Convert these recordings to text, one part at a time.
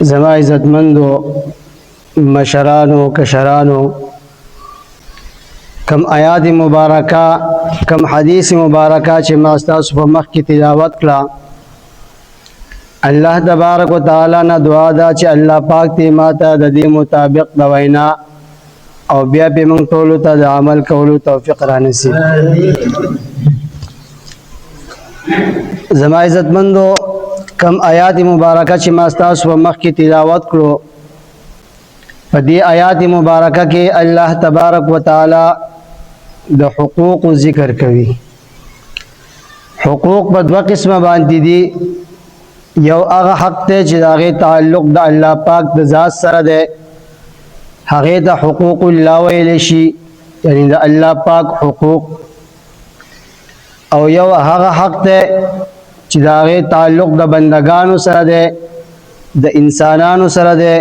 زما عزتمندو مشرانو کشرانو کم آیات مبارکہ کم حدیث مبارکہ چې ما ستاسو په مخ کې تلاوت کړه الله تبارک وتعالى نه دعا ده چې الله پاک دې ماته د دې مطابق د وینا او بیا به موږ ټول ته د عمل کولو توفیق را نصیب زما عزتمندو کم آیات مبارکہ چې ما ستاسو په مخ کې تلاوت کړو په دې آیات مبارکہ کې الله تبارک وتعالى د حقوق ذکر کوي حقوق په دوه قسمه باندې دي یو هغه حق ته چې هغه تعلق د الله پاک د ذات سره ده هغه د حقوق الله ویل شي یعنی د الله پاک حقوق او یو هغه حق ته چې هغه تعلق د بندگانو سره ده د انسانانو سره ده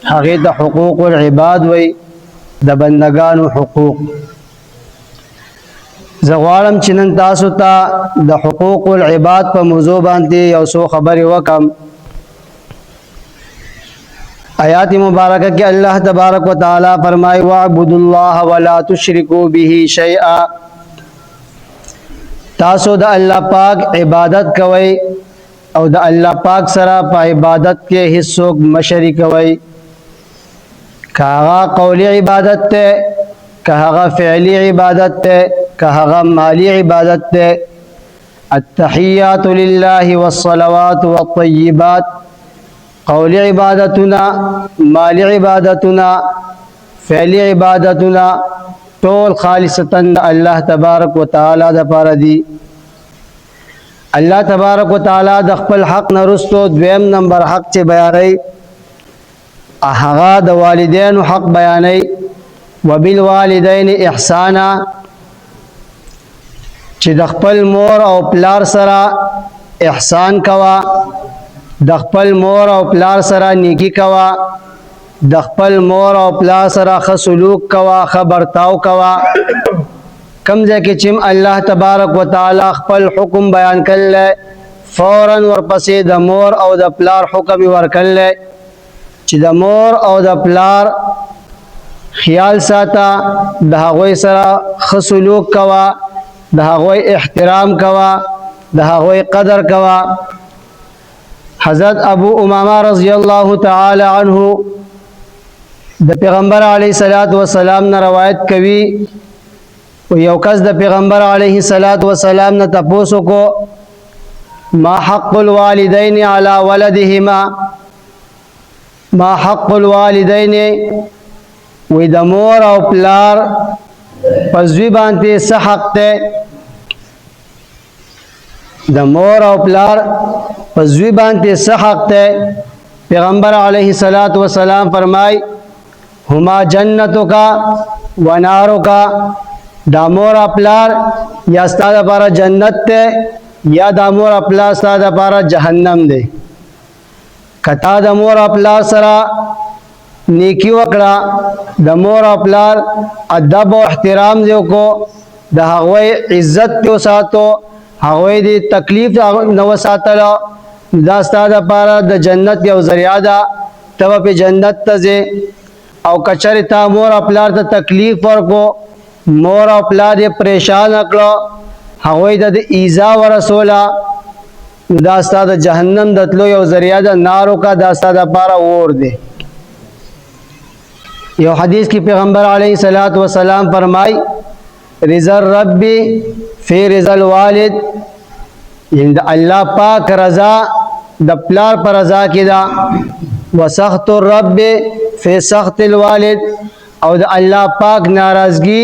هغه د حقوق العباد وی د بندگانو حقوق زغوالم چې نن تاسو ته د حقوق العباد په موضوع باندې یو څو خبرې وکم آیات مبارکه کې الله تبارک وتعالى فرمایي واعبدوا الله ولا تشركوا به شيئا تاسو د الله پاک عبادت کوئ او د الله پاک سره په عبادت کې هیڅوک مشرک کوئ کاغا قولی عبادت تے کاغا فعلی عبادت تے کاغا مالی عبادت تے التحیات للہ والصلوات والطیبات قولی عبادتنا مالی عبادتنا فعلی عبادتنا طول خالصتا اللہ تبارک و تعالی دا پارا دی اللہ تبارک و تعالی دا خپل حق نرستو دویم نمبر حق چے بیاری هغه د والدینو حق بیانای وبالوالدین احسانا چې د خپل مور او پلار سره احسان کوا د خپل مور او پلار سره نیکی کوا د خپل مور او پلار سره ښه سلوک کوا ښه برتاو کوا کم ځای کې چې الله تبارک وتعالی خپل حکم بیان کړل فورا ورپسې د مور او د پلار حکم ورکړل چې د مور او د پلار خیال ساته د هغوی سره ښه سلوک کوا د هغوی احترام کوا د هغوی قدر کوا حضرت ابو امامه رضی الله تعالی عنه د پیغمبر علیه الصلاۃ والسلام نه روایت کوي او یو کس د پیغمبر علیه الصلاۃ والسلام نه تاسو کو ما حق الوالدین علی ولدهما ما حق الوالدین وی د مور او پلار پزوی باندې څه حق ته د مور او پلار پزوی باندې څه حق ته پیغمبر علیه الصلاۃ والسلام فرمای هما جنتک و نارک دا مور او پلار یا ستاسو لپاره جنت ته یا دا مور او پلار ستاسو لپاره جهنم دی کتا د مور او پلار سره نیکی وکړه د مور او پلار ادب او احترام دیو کو د هغوی عزت دیو ساتو هغوی دی تکلیف نو ساتلو دا ستاسو لپاره د جنت یو ذریعہ ده ته په جنت ته او کچری تا مور او پلار ته تکلیف ورکو مور او پلار یې پریشان کړو هغوی د ایذا ورسوله دا ستاسو جهنم دتلو یو ذریعہ ده نارو کا دا ستاسو لپاره اور دی یو حدیث کی پیغمبر علیہ الصلوۃ والسلام فرمائی رضا الرب فی رضا الوالد یعنی اللہ پاک رضا د پلار پر رضا کی دا وسخط الرب فی سخط الوالد او د اللہ پاک ناراضگی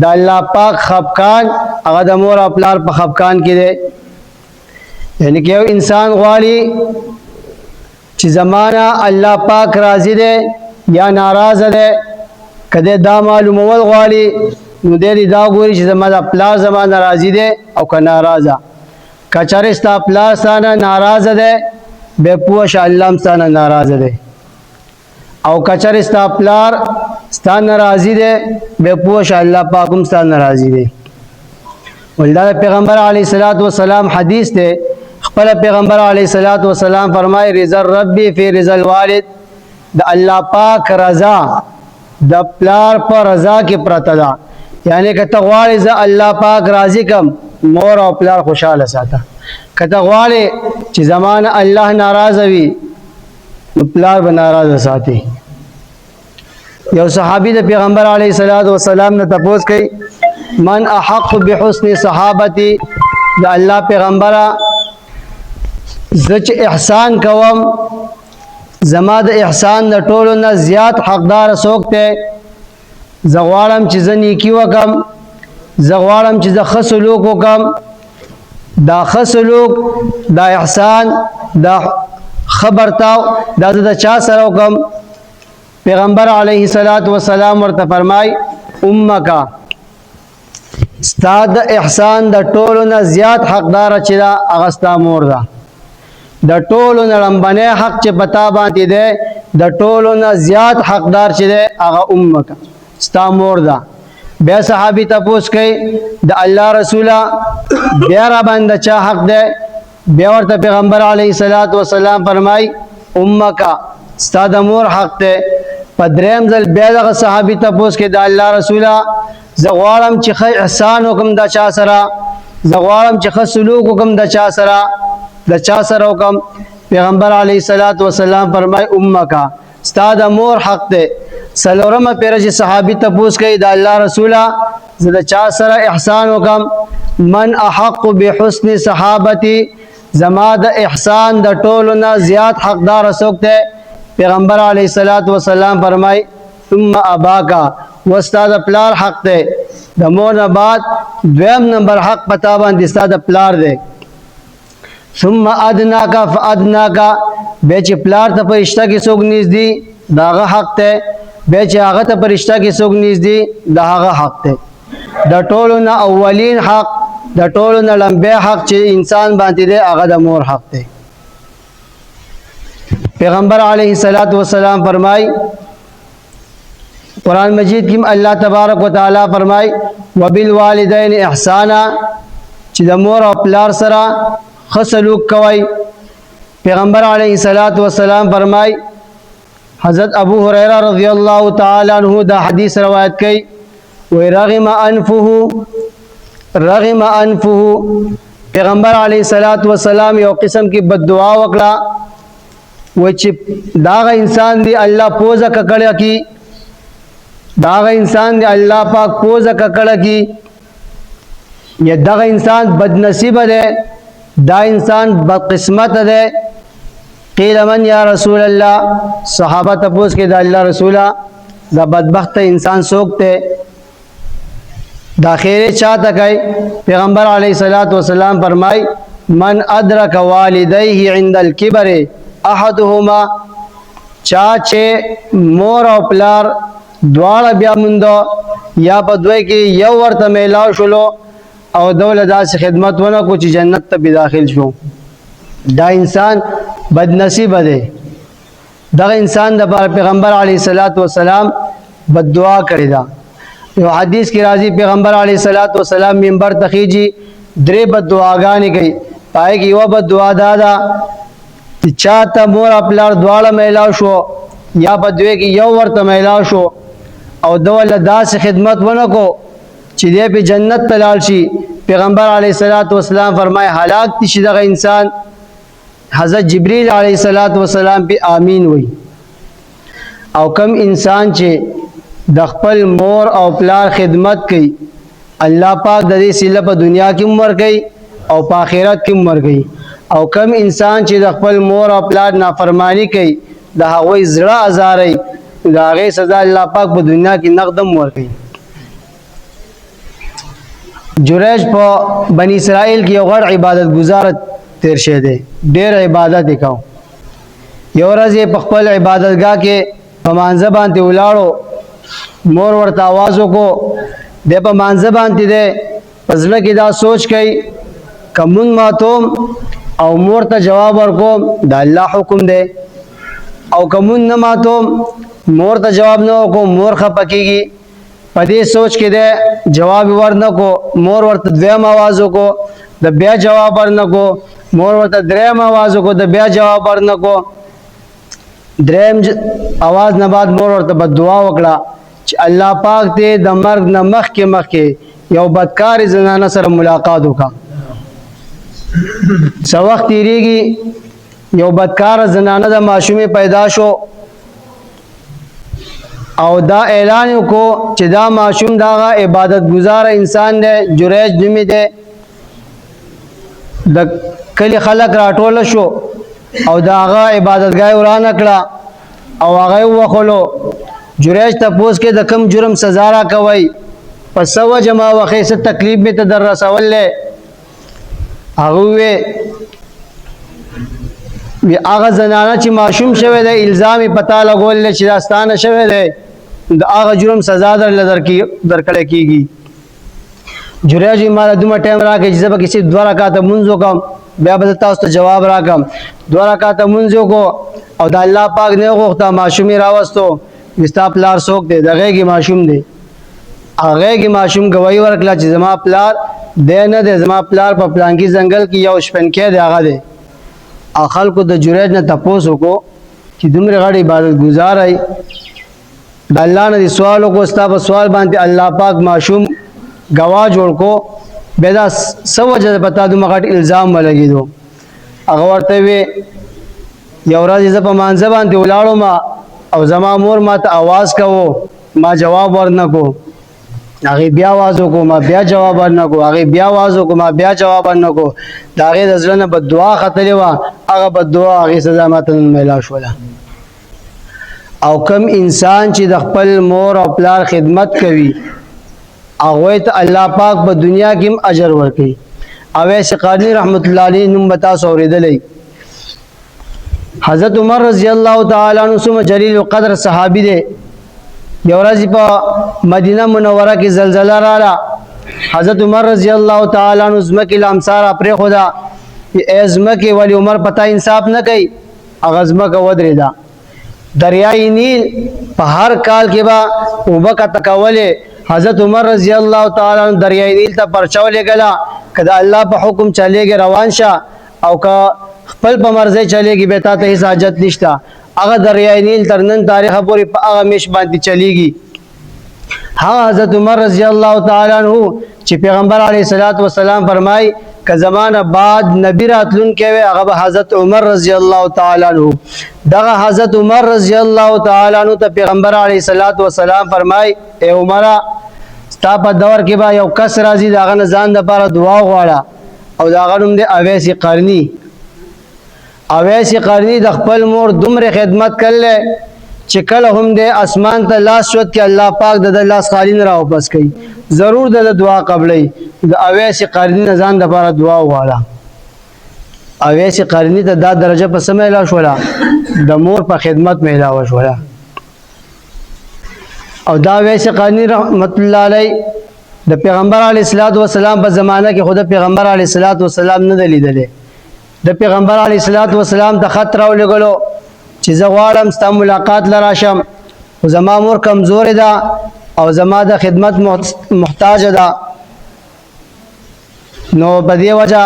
د اللہ پاک خفقان هغه د مور او پلار په خفقان کې دی یعنی کہ انسان غواړي چې زمانہ الله پاک راضی دی یا ناراض دی کده دا معلومول غواړي نو دې دا ګوري چې زمانہ پلار زمانہ راضی دی او که ناراضه کچاره ستا پلار ستانه ناراض دی به پوښ الله ستانه ناراض دی او کچاره ستا پلار ستانه راضی دی به پوښ الله پاکم ستانه راضی دی ولدا پیغمبر علیه الصلاۃ والسلام حدیث ته خپل پیغمبر علیه الصلاۃ والسلام فرمای رضا ربی فی رضا الوالد، د الله پاک رضا د پلار پر رضا کې پرته ده. یعنی که ته غواړې زه الله پاک راضي کم، مور او پلار خوشاله ساته. که ته غواړې چې زمانه الله ناراضه وي، نو پلار به ناراضه ساتي. یو صحابي د پیغمبر علیه الصلاۃ والسلام نه تپوس کوي من احق بحسن صحابتي، د الله پیغمبره زه چې احسان کوم، زما د احسان د ټولو نه زیات حقدار څوک دی؟ زه غواړم چې زه نیکي وکم، زه غواړم چې زه ښه سلوک وکم. دا ښه سلوک، دا احسان، دا ښه برتاو، دا زه د چا سره وکم؟ پیغمبر علیه الصلاۃ والسلام ورته فرمای امکا، ستا د احسان د ټولو نه زیات حقدار چې دا هغه ستا مور ده. د ټولو نه لمبنی حق چې پتا باندې دی، د ټولو نه زیات حقدار چې دی هغه امکا، ستا مور ده. بیا صحابي تپوس کوي د الله رسوله بیا را باندې چا حق دی؟ بیا ورته پیغمبر علیه الصلاۃ والسلام فرمای امکا، ستا د مور حق دی. په دریم ځل بیا دغه صحابي تپوس کوي د الله رسوله زه غواړم چې ښه احسان وکم د چا سره، زه غواړم چې ښه سلوک وکم د چا سره، د چا سره وکم؟ پیغمبر علیه الصلاۃ والسلام فرمای امکا، ستا د مور حق دی. څلورمه پیره چې صحابي تپوس کوي د الله رسوله زه د چا سره احسان وکم؟ من احق بحسن صحابتي، زما د احسان د ټولو نه زیات حقدار څوک دی؟ پیغمبر علیه الصلاۃ والسلام فرمای ثم اباکا، وستا د پلار حق دی. د مور نه بعد دویم نمبر حق پتا باندې ستا د پلار دی. ثم ادناکا فادناکا، بیا چې پلار ته فرشته کې څوک نږدې د هغه حق دی، بیا چې هغه ته فرشته کې څوک نږدې د هغه حق دی. د ټولو نه اولین حق، د ټولو نه لمبی حق چې انسان باندې دی هغه د مور حق دی. پیغمبر علیه الصلاۃ والسلام فرمای قرآن مجید کې الله تبارک وتعالی فرمای وبالوالدین احسانا، چې د مور او پلار سره ښه سلوک کوي. پیغمبر علیه الصلاۃ والسلام فرمای حضرت ابو هریره رضی الله تعالی عنہ دا حدیث روایت کوي وی رغم انفه، پیغمبر علیه الصلاۃ والسلام یو قسم کی بد دعا وکړه و چې داغه انسان دی الله پوزه ککړه کی، داغه انسان دی الله پاک پوزه ککړه کی، یا داغه انسان بد نصیب دی، دا انسان بد قسمت دی. قیل من یا رسول الله، صحابه تپوس کې د الله رسوله دا بدبخت انسان څوک دی؟ دا خیره چاته کوي؟ پیغمبر علیه الصلاۃ والسلام فرمای من ادرک والدیه عند الکبر احدهما، چا چې مور او پلار دواړه بیا موندو یا په دوی کې یو ورته میلاو شلو او دوله داسې خدمت ونه کو چې جنت ته به داخل شو، دا انسان بد نصیب دی. دغه انسان د پیغمبر علیه الصلاۃ والسلام بد دعا کړی دا. یو حدیث کې راځي پیغمبر علیه الصلاۃ والسلام منبر ته خیږي، درې بد دعاګانې کوي. پای کې یو بد دعا دا ده چې چاته مور او پلار دواړه میلاو شو یا په دوی کې یو ورته میلاو شو او دوله داسې خدمت ونه کو چې دی په جنت ته لاړ شي. پیغمبر علیه الصلاۃ والسلام فرمایي هلاک دي شي دغه انسان. حضرت جبرئیل علیه الصلاۃ والسلام په آمین وی. او کم انسان چې د خپل مور او پلار خدمت کوي، الله پاک د دې صله په دنیا کې عمر کوي او په آخرت کې عمر کوي. او کم انسان چې د خپل مور او پلار نافرمانی کوي، د هغوی زړه ازاري، د هغې سزا الله پاک په دنیا کې نقدم ورکوي. جریج په بنی اسرائیل کې یو غټ عبادت گزار تیر شه دی، ډېر عبادت یې کو. یو ورځ یې په خپل عبادتګاه کې په مانځه باندې ولاړو، مور ورته आवाज وکړو، دی په مانځه باندې دی، په زړه کې دا سوچ کوي که مونږ ماتوم او مور ته جواب ورکوم د الله حکم دی، او که مونږ نه ماتوم مور ته جواب نه ورکوم مور خفه کېږي. په دې سوچ کې دی جواب ورنکو، مور ورته دویم आवाज وکړو، د بیا جواب ورنکو، مور ورته دریم आवाज کو د بیا جواب ورنکو دریم आवाज نه بعد مور ورته بد دعا وکړه چې الله پاک دې د مرګ نه مخکې یو بدکار زنانه سره ملاقات وکړه څو وخت تیریږي یو بدکار زنانه د ماشومې پیدا شو او دا اعلان وکړو چې دا ماشوم دا عبادت گزار انسان دی جریج نومې دی د کلی خلک راټول شو او دا هغه عبادتګاه ورانه کړه او هغه وخلو جریج تپوس کې د کم جرم سزا را کوي پس وجه ما وخې څه تکلیف می ته در رسولې هغه وی هغه زنانه چې ماشوم شوی دی الزامي پتا لګول چې داستانه شوی دی د هغه جرم سزا درکړه کیږي جریج مال دومره ټایم راکې چې زه به کسی 2 رکعات منځ وکم بیا به تاسو ته جواب راکم 2 رکعات منځ کو او د الله پاک نه غوښته ماشومي راوستو مستا پلار څوک دی دغه کې ماشوم دی هغه کې ماشوم گواہی ورکړه چې زما پلار دی نه دی زما پلار په پلانکی ځنګل کې یو شپنکې دی هغه دی خلکو د جریج نه تاسو کو چې دومره غړي عبادت گزارای د الله نه سوال کو ستا په سوال باندې الله پاک ماشوم گواه جوړ کو بيدا سوجه پتا د مغټ الزام ولګیدو هغه ورته وی یو ورځ ز په مانځ باندې ولاړو ما او زما مور ما ته आवाज کوو ما جواب ورنکو هغه بیا आवाज کو ما بیا جواب ورنکو هغه بیا आवाज کو ما بیا جواب ورنکو دا هغه د ځلنه بد دعا خطلې وا هغه بد دعا هغه سزا ماته ملا شوله او کم انسان چې د خپل مور او پلار خدمت کوي هغه ته الله پاک په دنیا کې هم اجر ورکړي اویس قرنی رحمت الله علیه نوم بتا سوریدلې حضرت عمر رضی الله تعالی عنہ سم جلیل القدر صحابي دی یو ورځ په مدینه منوره کې زلزلہ رااله حضرت عمر رضی الله تعالی عنہ زمکه لامصار پر خدا ازمکه ولی عمر پتا انصاف نه کوي اغزمکه ودرېدا دریای نیل په هر کال کې با وبکه تکوله حضرت عمر رضی الله تعالی عنہ دریای نیل ته پرچولې غلا کدا الله په حکم چلےږي روان شه او کا خپل په مرزه چلےږي به ته هیڅ حاجت نشتا هغه دریای نیل تر نن تاریخ پورې په هغه مش باندې چلےږي حضرت عمر رضی الله تعالی عنہ چې پیغمبر علیه الصلاۃ والسلام فرمای ک زمانہ بعد نبی راتلون کې هغه حضرت عمر رضی الله تعالی عنہ دغه حضرت عمر رضی الله تعالی عنہ ته پیغمبر علیه الصلاۃ والسلام فرمای اے عمر ستا په دور کې با یو کس راځي داغه ځان د لپاره دعا غواړه او داغه نوم دی اویس قرنی اویس قرنی د خپل مور دومره خدمت کړل چې کله هم د اسمان ته لاس شوت کې الله پاک د لاس خالی نه را واپس کړي ضرور د دعا قبلې د اویس قرنی نه ځان د لپاره دعا غواړه اویس قرنی ته دا درجه په سمه لا شولا د مور په خدمت مې لا وشولا او دا اویس قرنی رحمت الله علی د پیغمبر علی صلوات و سلام په زمانہ کې خود پیغمبر علی صلوات و سلام نه لیدل د پیغمبر علی صلوات و سلام ته خط راولګلو چې زه غواړم ستا ملاقات لراشم زما مور کمزور ده او زما د خدمت محتاج ده نو په دې وجه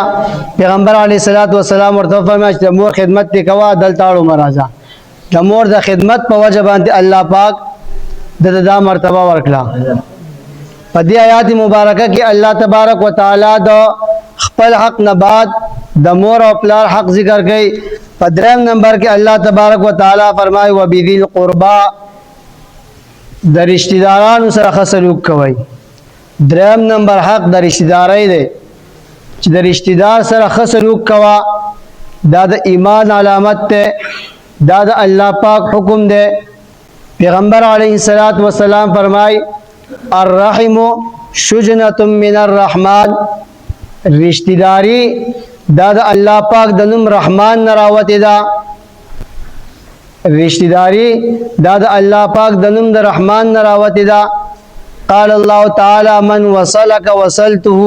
پیغمبر علیه الصلاۃ والسلام ورته فرمایي چې مور خدمت دې کوا دلتاړو مرزا د مور د خدمت په وجه باندې الله پاک د دا مرتبه ورکړه په دې آیات مبارکه کې الله تبارک وتعالى د خپل حق نه بعد د مور او پلار حق ذکر کوي په دریم نمبر کې الله تبارک وتعالى فرمایي وبذل قربا د رشتہ دارانو سره ښه سلوک کوي دریم نمبر حق د رشتہ دارۍ دی چې د رشتہ دار سره ښه سلوک کوا دا د ایمان علامت ده دا د الله پاک حکم ده پیغمبر علیه الصلاۃ والسلام فرمای الرحم شجنة من الرحمن رشتہ داری دا د الله پاک د نوم رحمان نراوت دا رشتہ داری دا د الله پاک د نوم د رحمان نراوت دا قال الله تعالی من وصلك وصلته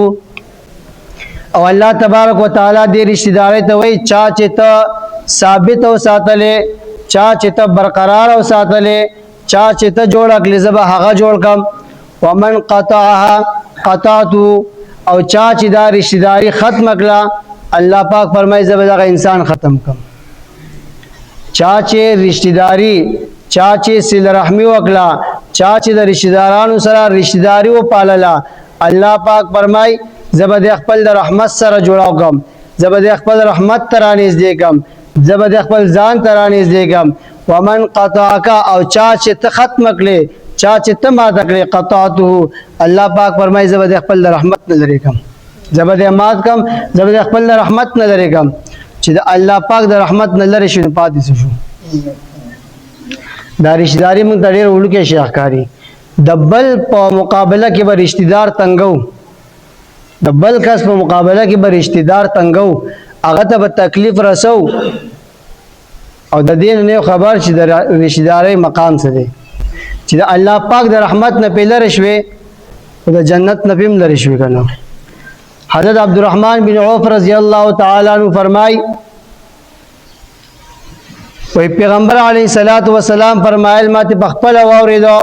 او الله تبارک وتعالى دې رشتہ داري ته وای چا چې ته ثابت او ساتلې چا چې ته برقرار او ساتلې چا چې ته جوړ کړې زبا هغه جوړ کم ومن قطعها قطعت او چا چې دا رشتہ داري ختم کړه الله پاک فرمایي زه به دغه انسان ختم کم. چا چې رشتہ داری، چا چې صله رحمی وکړه، چا چې د رشتہ دارانو سره رشتہ داری و پالله، الله پاک فرمایي زه به د خپل د رحمت سره جوړاو کم، زه به د خپل رحمت ته رانږدې کم، زه به د خپل ځان ته رانږدې کم. ومن قطعک، او چا چې ته ختم کړې، چا چې ته ماته کړې، قطعته، الله پاک فرمایي زه به د خپل د رحمت نه لرې کم، زه به د مات کم، زه به د خپل د رحمت نه لرې کم. چې د الله پاک د رحمت نه لرې شو نو پاتې شو. دا رشتہ داري موږ ته ډېر وړوکی شی ښکاري. د بل په مقابله کې به رشتہ دار تنګو، د بل کس په مقابله کې به رشتہ دار تنګو، هغه ته به تکلیف رسو، او د دین نه خبر چې د رشتہ داري مقام څه دی. چې د الله پاک د رحمت نه پې لرې شوې او د جنت نه پې هم لرې شوې که نه. حضرت عبدالرحمن بن عوف رضی اللہ تعالیٰ عنہ فرمائی وی پیغمبر علیہ السلام فرمائل ما تی بخپل واوریدو.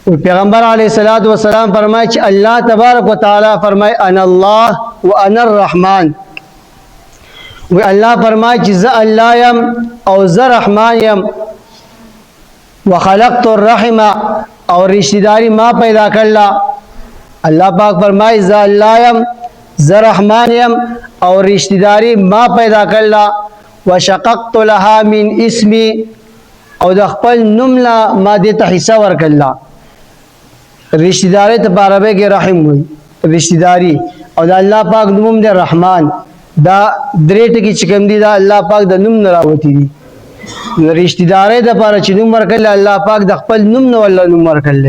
وی پیغمبر علیہ السلام فرمائی چی اللہ تبارک و تعالی فرمائی انا اللہ و انا الرحمن. وی اللہ فرمائی چی ز اللہ یم او ز رحمان یم، وخلقت الرحم، اور رشتہ داری ما پیدا کرلا. اللہ پاک فرمائی ز اللہ یم، ز رحمان یم، اور رشتہ داری ما پیدا کرلا. وشققت لها من اسمی، او د خپل نوم لا ما دیتا حصہ ورکلا. رشتہ داری ته په عربی کې رحم وي، رشتہ داری، او د الله پاک نوم دی رحمان. دا درې ټکي چې کوم دي دا الله پاک د نوم نه راوتی دي. رشتہ داری د لپاره چې نوم ورکړل الله پاک د خپل نوم نه ولا نوم ورکړل.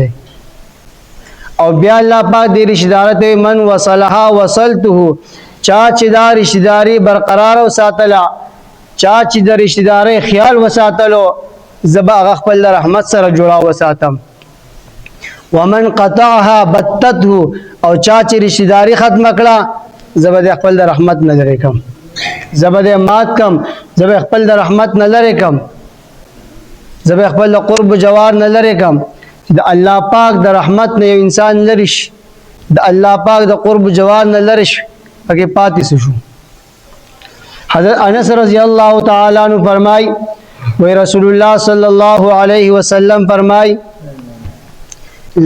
او بیا الله پاک دې رشتہ داری ته من وصلها وصلته، چا چې دا رشتہ داری برقرار او ساتلا، چا چې د رشتہ داری خیال وساتلو، زبا هغه خپل رحمت سره جوړا وساتم. ومن قطعها بتته، او چا چې رشتہ داری ختم کړه زبا د خپل رحمت نه لرې کم، زبا د مات کم، زبا خپل د رحمت نه لرې کم، زبا خپل قرب جوار نه لرې کم. د الله پاک د رحمت نه یو انسان لري شي، د الله پاک د قرب جوار نه لري شي، پکې پاتې شو. حضرت انس رضی اللہ تعالیٰ عنہ فرمائی وی رسول اللہ صلی اللہ علیہ وسلم فرمائی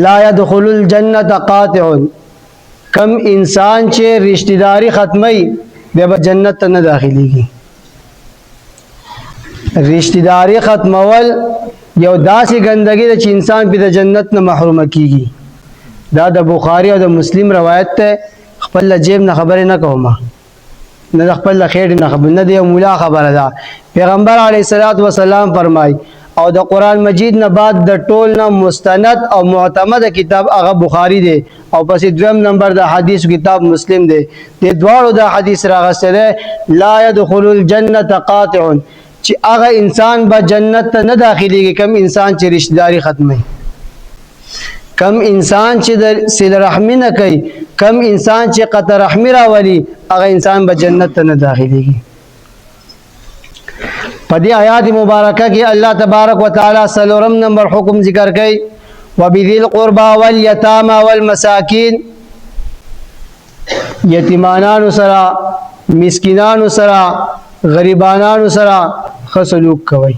لا يدخل الجنت قاطع، کم انسان چې رشتہ داری ختمی بیا به جنت ته نه داخليږي. رشتہ داری ختمول یو داسې ګندګي ده چې انسان په د جنت نه محروم کیږي. دا د بخاری او د مسلم روایت ته، خپل جیب نه خبرې نه کوم، نه خپل خیر نه خبر، نه دی مولا خبره ده. پیغمبر علیه السلام فرمای او د قران مجید نه بعد د ټول نه مستند او معتمد کتاب هغه بخاری دی، او پسې دویم نمبر د حدیث کتاب مسلم دی. د دواړو د حدیث راغسته ده لا يدخل الجنه قاطع، چې هغه انسان به جنت ته نه داخليږي کم انسان چې رشتہ داری ختمي، کم انسان چې د صله رحمی نه کوي، کم انسان چې قطع رحمی راولي، هغه انسان به جنت ته نه داخليږي. په دې آیات مبارکه کې الله تبارک وتعالى سلورم نمبر حکم ذکر کوي وبذی القربى والیتامى والمساکین، یتیمانانو سره، مسکینانو سره، غریبانانو سره ښه سلوک کوي.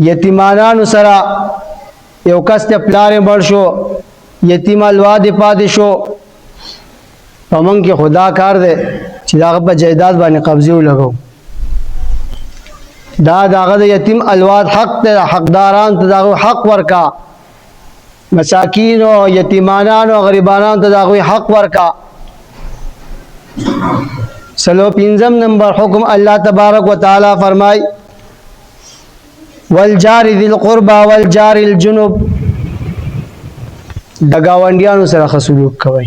یتیمانانو سره یو کس ته پلار مړ شو، یتیم الوا دې پاتې شو، په موږ کې خدا کار دی چې داغه په جایداد باندې قبضه ولګو. دا داغه د یتیم الواد حق ته، حقداران ته داغه حق ورکا، مساکین او یتیمانان او غریبانان ته داغه حق ورکا. سلو پنځم نمبر حکم الله تبارک وتعالى فرمای والجار ذی القربى والجار الجنب، د گاونډیانو سره ښه سلوک کوئ.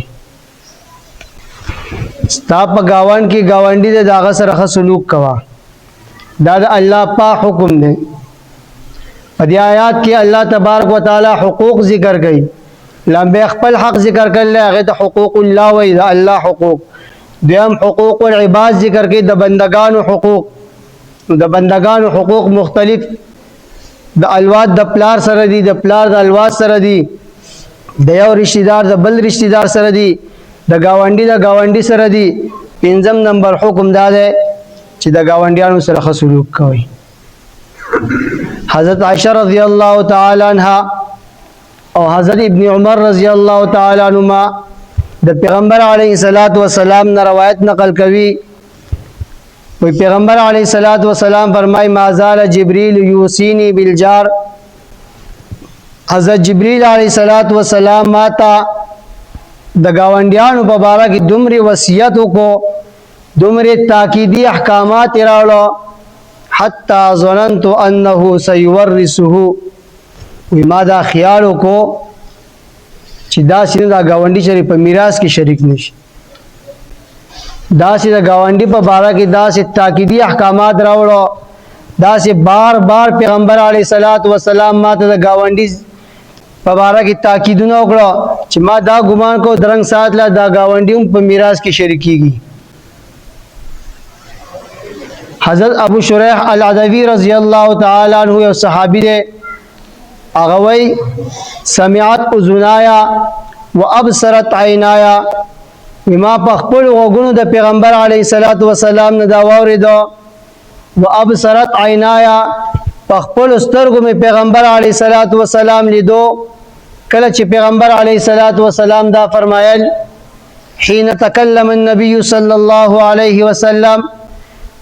ستا په گاوند کې گاونډي د داغه سره ښه سلوک کوه، دا د الله پاک حکم دی. په دې آیات کې الله تبارک وتعالى حقوق ذکر کړي، لمبه خپل حق ذکر کړل، هغه د حقوق الله وی د الله حقوق. دویم حقوق العباد ذکر کړي، د بندگانو حقوق. د بندگانو حقوق مختلف، د الواد د پلار سره دي، د پلار د الواد سره دي، د یو رشتہ دار د بل رشتہ دار سره دي، د گاونډي سره دی. پنځم نمبر حکم دا دی چې د گاونډیانو سره ښه سلوک کوئ. حضرت عائشہ رضی الله تعالی عنها او حضرت ابن عمر رضی الله تعالی عنہما د پیغمبر علیه الصلاۃ والسلام نے روایت نقل کوي. وی پیغمبر علیه الصلاۃ والسلام فرمای ما زال جبریل یوصینی بالجار. حضرت جبریل علیه الصلاۃ والسلام ماتا د گاونډیانو په باره کې دومره وصیت وکړو، دومره تاکیدی احکامات راوړو، حتی ظننت انه سيورثه. وی ما دا خیال وکړو چې دا سینه دا گاونډي شری په میراث کې شریک نشي. دا سې د گاونډي په باره کې دا سې تاکیدی احکامات راوړو، دا سې بار بار پیغمبر علیه الصلاۃ والسلام ما ته د گاونډي په باره کې تاکیدونه وکړو چې ما دا ګمان کو درنګ ساتله دا گاونډي هم په میراث کې شریکيږي. حضرت ابو شریح العدوی رضی الله تعالی عنہ یو صحابی دی. هغه وی سمعت اذنایا وابصرت عینایا. ما په خپل غوږونو د پیغمبر علیه الصلاۃ والسلام نه دا واوریدو. وابصرت عینایا، په خپل سترګو مې پیغمبر علیه الصلاۃ والسلام لیدو. کله چې پیغمبر علیه الصلاۃ والسلام دا فرمایل حين تکلم النبي صلی الله علیه وسلم،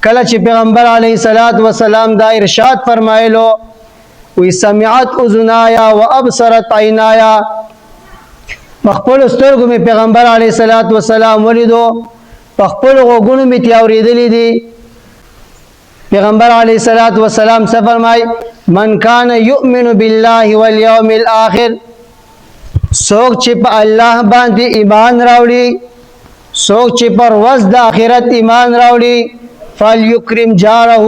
کله چې پیغمبر علیه الصلاۃ والسلام دا ارشاد فرمایلو وی سمعت اذنایا وابصرت عینایا، خپل سترګو می پیغمبر علیه الصلاۃ والسلام ولیدو، خپل غوږونو می تیاوریدلی دي. پیغمبر علیه الصلاۃ والسلام څه فرمای من کان یؤمن بالله والیوم الاخر، څوک چې په الله باندې ایمان راوړي، څوک چې پر ورځ د آخرت ایمان راوړي، فلیکرم جاره،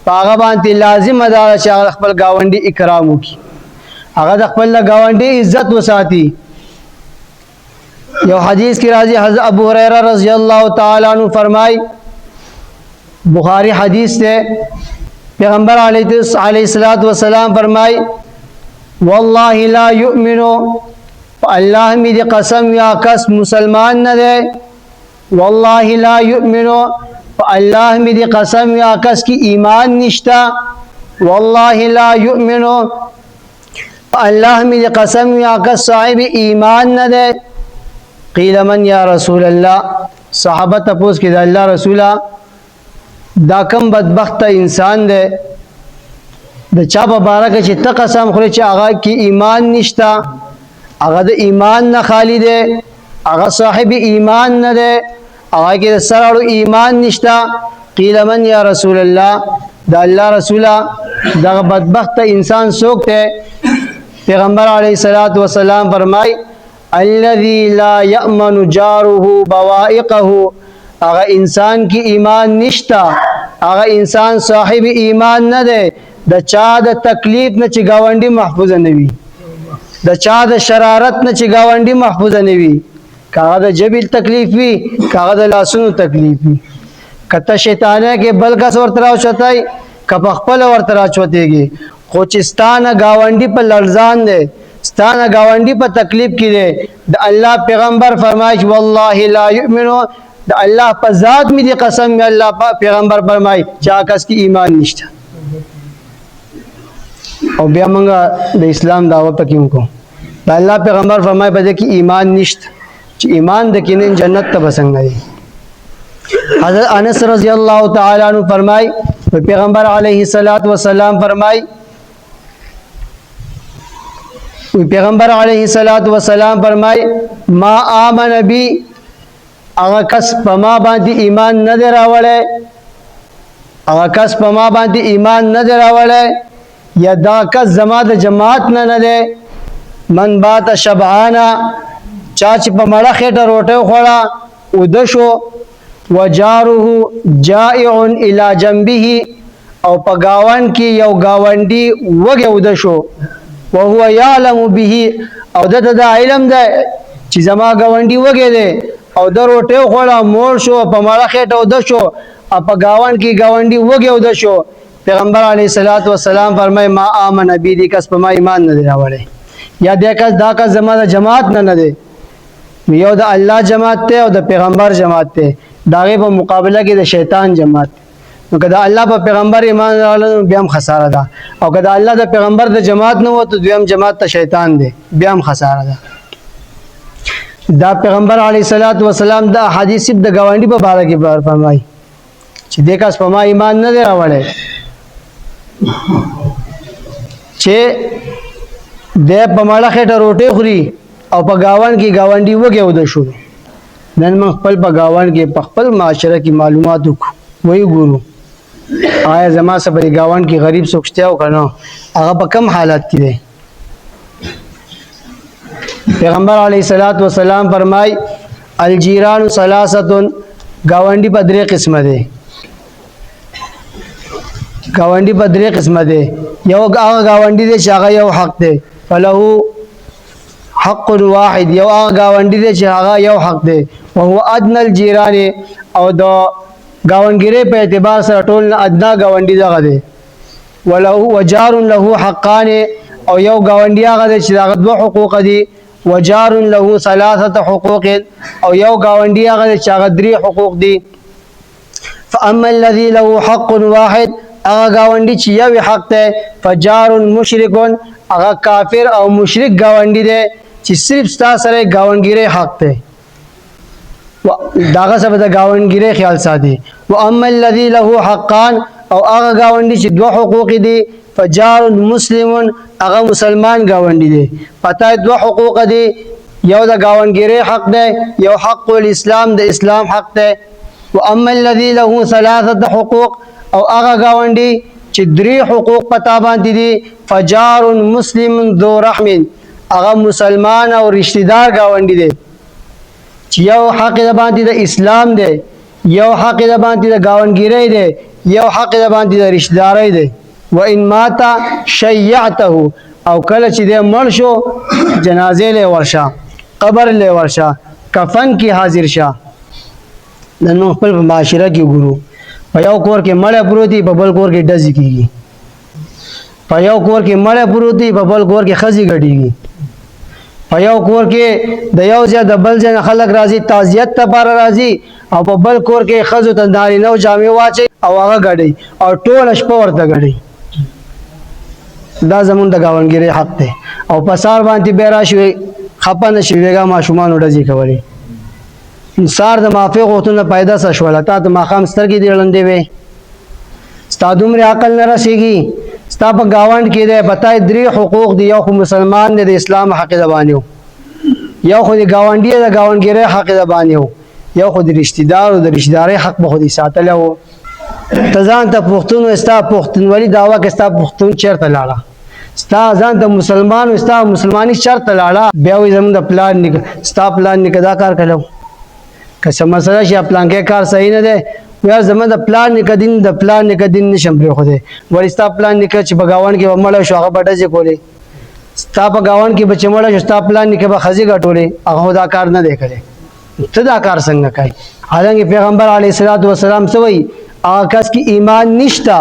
هغه باندې لازم ده چې خپل گاونډي اکرام وکړي، هغه د خپل گاونډي عزت وساتي. یو حدیث کی راضی حضرت ابو ہریرہ رضی اللہ تعالی عنہ فرمائی، بخاری حدیث سے پیغمبر علیہ الصلوۃ والسلام فرمائی واللہ لا یؤمن، اللہ می دی قسم یا کس مسلمان نہ دے، واللہ لا یؤمن، اللہ می دی قسم یا کس کی ایمان نشتا، واللہ لا یؤمن، اللہ می دی قسم یا کس صاحب ایمان نہ دے. قیل من یا رسول اللہ، صحابہ تپوس کی دا اللہ رسولہ دا کم بدبخت انسان دے دا چا په باره کې چې ته قسم خوري چې هغه کې ایمان نشتا، هغه د ایمان نه خالی دی، هغه صاحب ایمان نه دی، هغه کې د سره ایمان نشتا. قیل من یا رسول اللہ، دا اللہ رسولہ دا بدبخت انسان څوک دی؟ پیغمبر علیہ الصلوۃ والسلام فرمائی الذي لا يأمن جاره بوائقه، اگر انسان کی ایمان نشتا، اگر انسان صاحب ایمان نہ دے، دا چا دا تکلیف نہ چی گاونڈی محفوظ نوی، دا چا دا شرارت نہ چی گاونڈی محفوظ نوی، کاغا دا جبیل تکلیف بھی، کاغا دا لاسونو تکلیف بھی. کتا شیطانے کے بلکس ورطراو چتائی، کپا خپل ورطراو چوتے گی، خوچستان گاونڈی پر لرزان دے، ستانا گاونڈی پر تکلیف کی دے. دا اللہ پیغمبر فرمائش واللہ لا یؤمنو، دا اللہ پر ذات میں دی قسم میں اللہ پیغمبر فرمائی چاکس کی ایمان نشتا. اور بیا منگا دا اسلام دعوی پا کیوں کو دا اللہ پیغمبر فرمائی پا دے کی ایمان نشتا، چی ایمان دا کنین جنت تا بسنگ نہ دی. حضرت انس رضی اللہ تعالی عنہ فرمائی پیغمبر علیہ الصلوۃ والسلام فرمائی، پیغمبر علیہ الصلوۃ والسلام فرمائی ما آمن بی، اگر کس پما باندې ایمان نه دی راوړی، اگر کس پما باندې ایمان نه دی راوړی، یا دا کس زما د جماعت نه دی. من بات شبعانا، چا چې په مړه خېټه روټۍ وخوړه اوده شو، وجاره جائع الی جنبه، او په گاون کې یو گاونډي وږی اوده شو، وهو یعلم به، او د علم ده چې زما گاونډي وږی دی او د روټۍ وخوړه مور شو، په مړه خېټه اوده شو، او په گاون کې گاونډي وږی اوده شو. پیغمبر علیہ الصلوۃ والسلام فرمای ما آمن بی، دی کس په ما ایمان نه دی راوړی، یا دا کس زما د جماعت نه دی. یو د الله جماعت ته او د پیغمبر جماعت ته، داغه په مقابله کې د شیطان جماعت. نو کله الله په پیغمبر ایمان راوړل بیا هم خساره ده، او کله الله د پیغمبر د جماعت نه وته دویم جماعت ته شیطان دی بیا هم خساره ده. دا پیغمبر علیه الصلاۃ والسلام دا حدیث د گاونډي په باره کې فرمایي چې دې کس په ما ایمان نه دی راوړی چې د په ماړه خېټه روټي خوري او په گاون کې گاونډي وګه ود شو. نن موږ خپل په گاون کې په خپل معاشره کې معلومات وایو ګورو آیا زما سره په گاون کې غریب سوچته او کنه هغه په کم حالت کې دی. پیغمبر علیه الصلاۃ والسلام فرمای الجیران ثلاثه، گاونډي په درې قسمه دي. گاونډي په درې قسمه دي. یو هغه گاونډي دی چې هغه یو حق دی، فله حق واحد، یو هغه گاونډي دی چې هغه یو حق دی، او هو ادنى الجيران، او د گاونګری په اعتبار سره ټول نه ادنا گاونډي دغه دی. ولو وجار له حقان، او یو گاونډي هغه دی چې هغه دوه حقوق دي. وجار له ثلاثه حقوق، او یو گاونډي هغه دی چې هغه درې حقوق دي. فاما الذي له حق واحد، هغه گاونډي چې یو حق دی، فجار مشرک، هغه کافر او مشرک گاونډي دی چې صرف ستا سره گاونګری حق دی، داغه سبب د گاونګری خیال ساتي. و اما الذي له حقان، او هغه گاونډي چې دوه حقوق دي، فجار مسلم، هغه مسلمان گاونډي دی. پته دوه حقوق دي، یو د گاونګری حق دی، یو حق الاسلام د اسلام حق دی. و اما الذي له ثلاثه حقوق، او هغه گاونډي چې درې حقوق پتا باندې دي، فجار مسلم ذو رحم، هغه مسلمان او رشتہ دار گاونډي دی چې یو حق د باندې د اسلام دی، یو حق د باندې د گاونګری دی، یو حق د باندې د رشتہ داري دی. و ان مات شيعته، او کله چې د مړ شو جنازې له ورشه، قبر له ورشه، کفن کې حاضر شه. نن خپل معاشره کې ګورو په یو کور کې مړ پروتي، په بل کور کې ډزې کیږي. په یو کور کې مړ پروتي، په بل کور کې خزي غډيږي. په یو کور کې د یو ځای د بل ځای خلک راځي تعزیت لپاره راځي، او په بل کور کې خزو ته نارینه جامې واچي او هغه غډي او ټول شپه ورته غډي. دا زمون د گاونګری حق دی. او په سار باندې بیره شوي خپه نشي ویګا ماشومان ډزې کوي. انسار د مافي غوتونه پیدا شول، تا د ماخام سترګې دی لندې وي، ستا دومره عقل نه رسیږي. ستا په گاوند کې دی پتاي درې حقوق دی، یو خو مسلمان دی د اسلام حق د باندې، یو خو د گاونډي د گاونګری حق د باندې، یو خو د رشتہ دار او د رشتہ داري حق به خو دې ساتلو. تزان ته پښتون او ستا پښتونولي داوا کې ستا پښتون چیرته لاړه، ستا ځان د مسلمان او ستا مسلمانی چیرته لاړه. بیا وي زموږ د پلان نک ستا پلان نک دا کار کړو، که څه مسله شي پلان کې کار صحیح نه دی، یا زموږ د پلان نک دین د پلان نک دین نشم پرې خو دی. ورستا پلان نک چې بغاون کې ومړ شو هغه بډځه کولې، ستا په گاون کې بچمړ شو ستا پلان نک به خزي غټولې، هغه دا کار نه دی کړی. ته دا کار څنګه کوي؟ حالانکه پیغمبر علیه الصلاۃ والسلام سوئی آکس کی ایمان نشتا،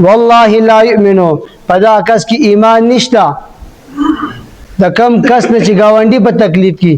والله لا یؤمنو، پدا کس کی ایمان نشتا. د کم کس نه چې گاونډي په تکلیف کی